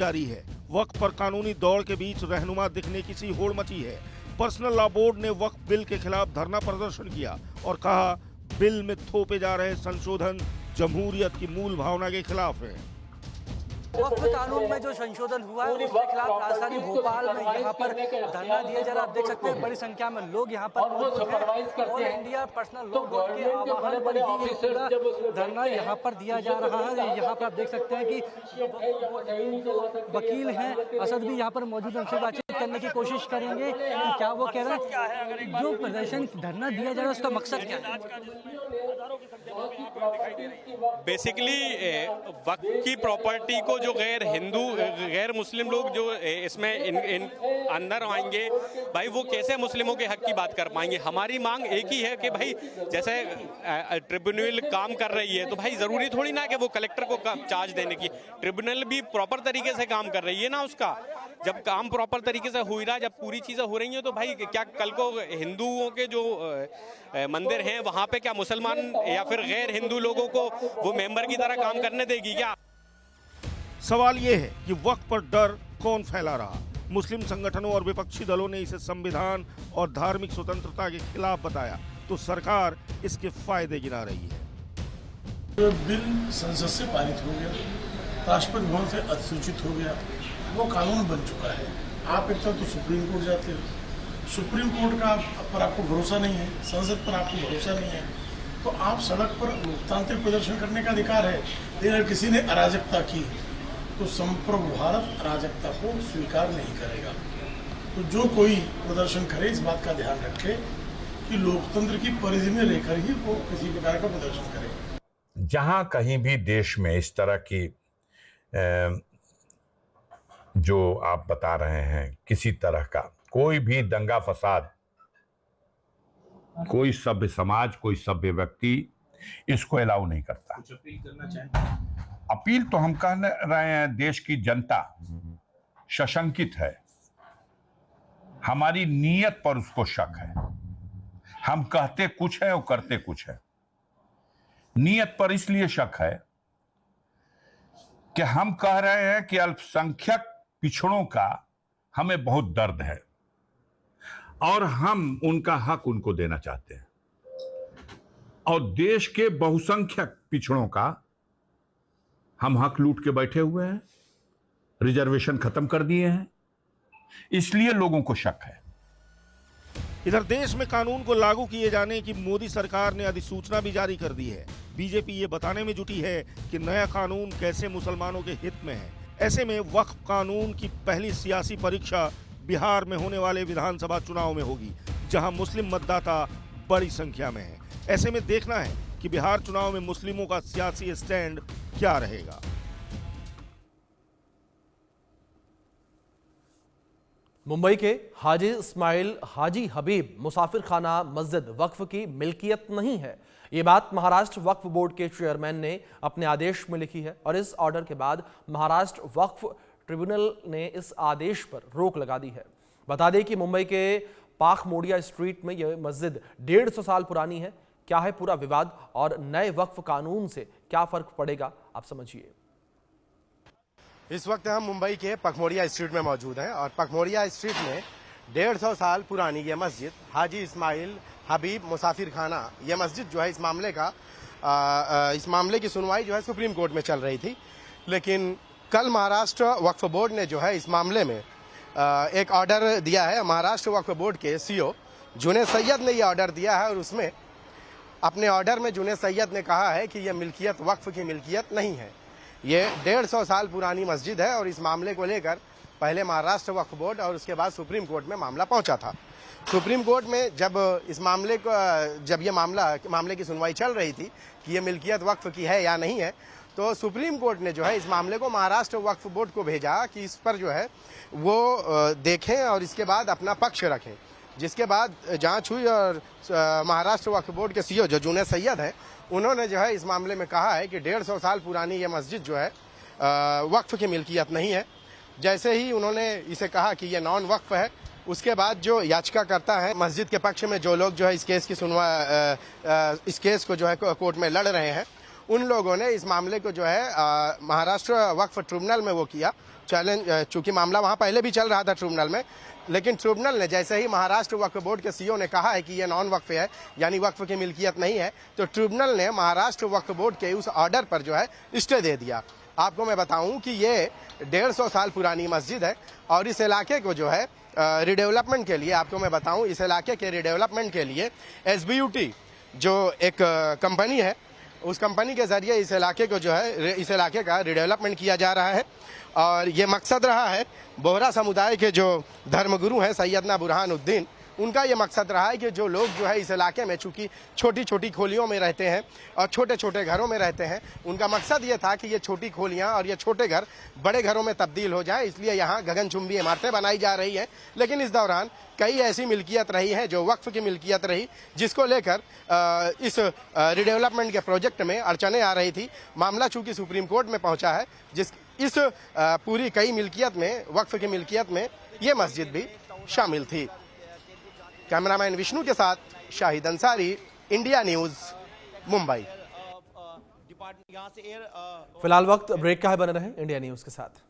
जारी है। वक्फ पर कानूनी दौड़ के बीच रहनुमा दिखने की सी होड़ मची है। पर्सनल लॉ बोर्ड ने वक्फ बिल के खिलाफ धरना प्रदर्शन किया और कहा बिल में थोपे जा रहे संशोधन जमहूरियत की मूल भावना के खिलाफ है। वक्फ कानून में जो संशोधन हुआ है उसके खिलाफ राजधानी भोपाल में यहाँ पर धरना दिया जा रहा है। आप देख सकते हैं बड़ी संख्या में लोग यहाँ पर मौजूद हैं। All India personal law board के आह्वान पर ही ये पूरा धरना यहाँ पर दिया जा रहा है। यहाँ पर आप देख सकते हैं कि वकील हैं असद भी यहाँ पर मौजूद हैं, उनसे बातचीत करने की कोशिश करेंगे कि क्या वो कह रहे हैं जो प्रदर्शन धरना दिया जा रहा है उसका मकसद क्या है। बेसिकली वक्फ की प्रॉपर्टी को जो गैर मुस्लिम लोग जो इसमें इन अंदर आएंगे, भाई वो कैसे मुस्लिमों के हक की बात कर पाएंगे। हमारी मांग एक ही है कि भाई जैसे ट्रिब्यूनल काम कर रही है तो भाई जरूरी थोड़ी ना कि वो कलेक्टर को चार्ज देने की, ट्रिब्यूनल भी प्रॉपर तरीके से काम कर रही है ना। उसका जब काम प्रॉपर तरीके से हो रहा है, जब पूरी चीजें हो रही हैं तो भाई क्या कल को हिंदुओं के जो मंदिर हैं वहां पे क्या मुसलमान या फिर गैर हिंदू लोगों को वो मेंबर की तरह काम करने देगी क्या? सवाल ये है कि वक्फ पर डर कौन फैला रहा। मुस्लिम संगठनों और विपक्षी दलों ने इसे संविधान और धार्मिक स्वतंत्रता के खिलाफ बताया तो सरकार इसके फायदे गिना रही है। बिल संसद से पारित हो गया, राष्ट्रपति भवन से अधिसूचित हो गया, वो कानून बन चुका है। आप एक तो सुप्रीम कोर्ट जाते हो, सुप्रीम कोर्ट का पर आपको भरोसा नहीं है, संसद पर आपको भरोसा नहीं है, तो आप सड़क पर लोकतांत्रिक प्रदर्शन करने का अधिकार है। लेकिन अगर किसी ने अराजकता की तो संप्रभु भारत अराजकता को स्वीकार नहीं करेगा। तो जो कोई प्रदर्शन करे इस बात का ध्यान रखे कि लोकतंत्र की परिधि में रहकर ही वो किसी प्रकार का प्रदर्शन करे। जहां कहीं भी देश में इस तरह की जो आप बता रहे हैं किसी तरह का कोई भी दंगा फसाद, कोई सभ्य समाज, कोई सभ्य व्यक्ति इसको अलाउ नहीं करता। कुछ अपील करना चाहेंगे? अपील तो हम कह रहे हैं, देश की जनता सशंकित है, हमारी नीयत पर उसको शक है। हम कहते कुछ है और करते कुछ है। नीयत पर इसलिए शक है कि हम कह रहे हैं कि अल्पसंख्यक पिछड़ों का हमें बहुत दर्द है और हम उनका हक उनको देना चाहते हैं, और देश के बहुसंख्यक पिछड़ों का हम हक लूट के बैठे हुए हैं, रिजर्वेशन खत्म कर दिए हैं, इसलिए लोगों को शक है। इधर देश में कानून को लागू किए जाने की मोदी सरकार ने अधिसूचना भी जारी कर दी है। बीजेपी ये बताने में जुटी है कि नया कानून कैसे मुसलमानों के हित में है। ऐसे में वक्फ कानून की पहली सियासी परीक्षा बिहार में होने वाले विधानसभा चुनाव में होगी, जहां मुस्लिम मतदाता बड़ी संख्या में हैं। ऐसे में देखना है कि बिहार चुनाव में मुस्लिमों का सियासी स्टैंड क्या रहेगा। मुंबई के हाजी इस्माइल हाजी हबीब मुसाफिर खाना मस्जिद वक्फ की मिल्कियत नहीं है। ये बात महाराष्ट्र वक्फ बोर्ड के चेयरमैन ने अपने आदेश में लिखी है और इस ऑर्डर के बाद महाराष्ट्र वक्फ ट्रिब्यूनल ने इस आदेश पर रोक लगा दी है। बता दें कि मुंबई के पाक मोडिया स्ट्रीट में यह मस्जिद 150 साल पुरानी है। क्या है पूरा विवाद और नए वक्फ कानून से क्या फर्क पड़ेगा, आप समझिए। इस वक्त हम मुंबई के पखमोड़िया स्ट्रीट में मौजूद हैं और पखमोड़िया स्ट्रीट में 150 साल पुरानी ये मस्जिद हाजी इस्माइल हबीब मुसाफिर खाना, ये मस्जिद जो है इस मामले की सुनवाई जो है सुप्रीम कोर्ट में चल रही थी। लेकिन कल महाराष्ट्र वक्फ बोर्ड ने जो है इस मामले में एक ऑर्डर दिया है। महाराष्ट्र वक्फ बोर्ड के सीईओ जुनैद सैयद ने यह ऑर्डर दिया है और उसमें अपने ऑर्डर में जुनैद सैयद ने कहा है कि यह मिल्कियत वक्फ की मिल्कियत नहीं है। ये 150 साल पुरानी मस्जिद है और इस मामले को लेकर पहले महाराष्ट्र वक्फ बोर्ड और उसके बाद सुप्रीम कोर्ट में मामला पहुंचा था। सुप्रीम कोर्ट में जब ये मामले की सुनवाई चल रही थी कि ये मिल्कियत वक्फ की है या नहीं है, तो सुप्रीम कोर्ट ने जो है इस मामले को महाराष्ट्र वक्फ बोर्ड को भेजा कि इस पर जो है वो देखें और इसके बाद अपना पक्ष रखें। जिसके बाद जांच हुई और महाराष्ट्र वक्फ बोर्ड के सीईओ जो जुनैद सैयद है, उन्होंने जो है इस मामले में कहा है कि 150 साल पुरानी ये मस्जिद जो है वक्फ की मिल्कियत नहीं है। जैसे ही उन्होंने इसे कहा कि ये नॉन वक्फ है, उसके बाद जो याचिका करता है मस्जिद के पक्ष में जो लोग जो है इस केस को जो है कोर्ट में लड़ रहे हैं, उन लोगों ने इस मामले को जो है महाराष्ट्र वक्फ ट्रिब्यूनल में वो किया, चैलेंज, चूंकि मामला वहां पहले भी चल रहा था ट्रिब्यूनल में, लेकिन ट्रिब्यूनल ने जैसे ही महाराष्ट्र वक्फ बोर्ड के सीईओ ने कहा है कि ये नॉन वक्फ है, यानी वक्फ की मिल्कियत नहीं है, तो ट्रिब्यूनल ने महाराष्ट्र वक्फ बोर्ड के उस ऑर्डर पर जो है स्टे दे दिया। आपको मैं बताऊं कि ये 150 साल पुरानी मस्जिद है और इस इलाके को जो है रिडेवलपमेंट के लिए, आपको मैं बताऊं इस इलाके के रिडेवलपमेंट के लिए SBUT जो एक कंपनी है, उस कंपनी के जरिए इस इलाके को जो है, इस इलाके का रिडेवलपमेंट किया जा रहा है। और ये मकसद रहा है, बोहरा समुदाय के जो धर्मगुरु हैं सैयदना बुरहानुद्दीन, उनका ये मकसद रहा है कि जो लोग जो है इस इलाके में चूंकि छोटी छोटी खोलियों में रहते हैं और छोटे छोटे घरों में रहते हैं, उनका मकसद ये था कि ये छोटी खोलियां और ये छोटे घर बड़े घरों में तब्दील हो जाए, इसलिए यहाँ गगनचुंबी इमारतें बनाई जा रही हैं। लेकिन इस दौरान कई ऐसी मिल्कियत रही है जो वक्फ की मिल्कियत रही, जिसको लेकर इस रिडेवलपमेंट के प्रोजेक्ट में अड़चने आ रही थी। मामला चूंकि सुप्रीम कोर्ट में पहुंचा है, इस पूरी कई मिल्कियत में, वक्फ की मिल्कियत में ये मस्जिद भी शामिल थी। कैमरामैन विष्णु के साथ शाहिद अंसारी, इंडिया न्यूज, मुंबई। फिलहाल वक्त ब्रेक का है, बने रहें इंडिया न्यूज के साथ।